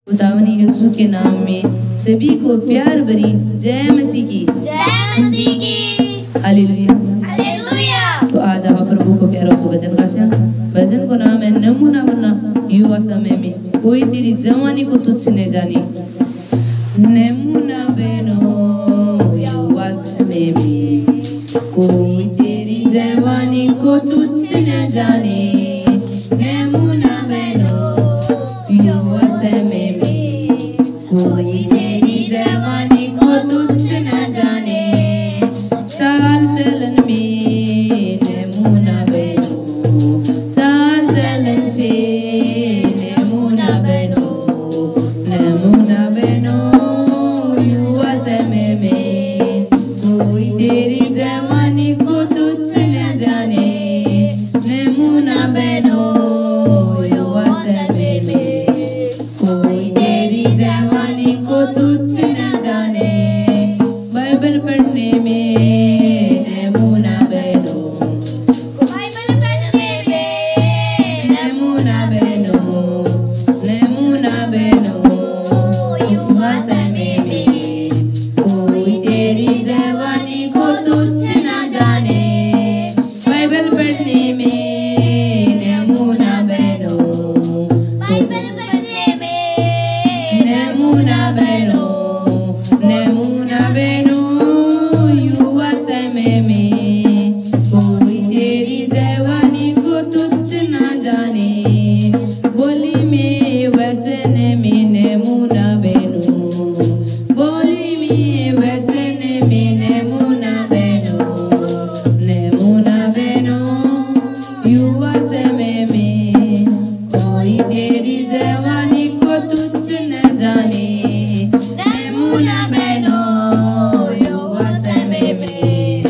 खुदावंद यीशु के नाम में सभी को प्यार भरी जय मसीह की। Hallelujah hallelujah. तो आज आप प्रभु को प्यारों से भजन गाया। भजन को नाम है नमूना बना युवा समय में कोई तेरी जवानी को तुच्छ न जाने। नमूना बनो युवा समय में कोई तेरी जवानी को तुच्छ न जाने। नमूना बनो युवा समय में कोई तेरी जवानी को तुच्छ न जाने। चाल चलन में नमूना बनो, चाल चलन से नमूना बनो। नमूना बनो युवा समय में कोई तेरी जवानी को तुच्छ न जाने। नमूना बनो युवा समय में कोई तेरी जवानी को तुच्छ न जाने। बाइबल पढ़ने में नमूना बनो, बाइबल पढ़ने में नमूना बनो। नमूना बनो युवा समय में कोई तेरी जवानी को तुच्छ न जाने। बाइबल पढ़ने में नमूना बनो, बाइबल पढ़ने में नमूना बनो। नमूना बनो युवा समय में कोई तेरी जवानी को तुच्छ न जाने। बोली में वचन में नमूना बनो, बोली में वचन में नमूना बनो। नमूना बनो युवा समय में कोई तेरी जवानी को तुच्छ न जाने। नमूना बनो युवा समय में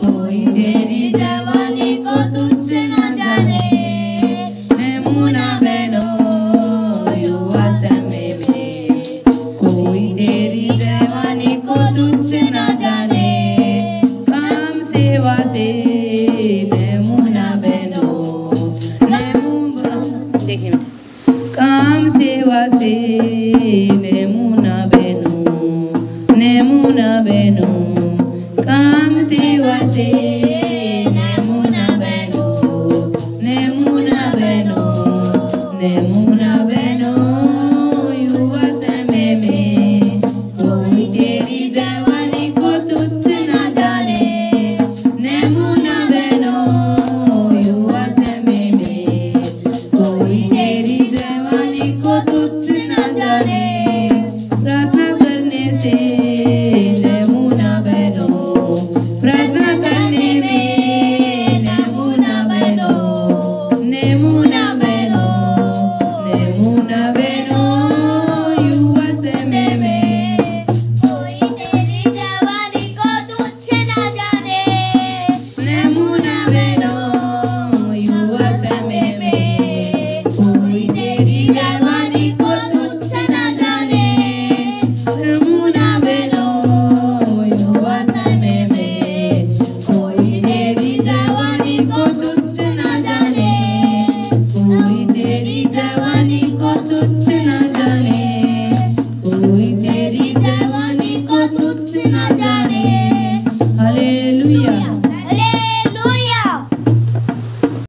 कोई तेरी जवानी को तुच्छ न जाने। नमूना बनो युवा समय में कोई तेरी जवानी को तुच्छ न जाने। काम सेवा से नमूना बनो। देखिए काम सेवा से नमूना बनो। नमूना बनो काम सेवा से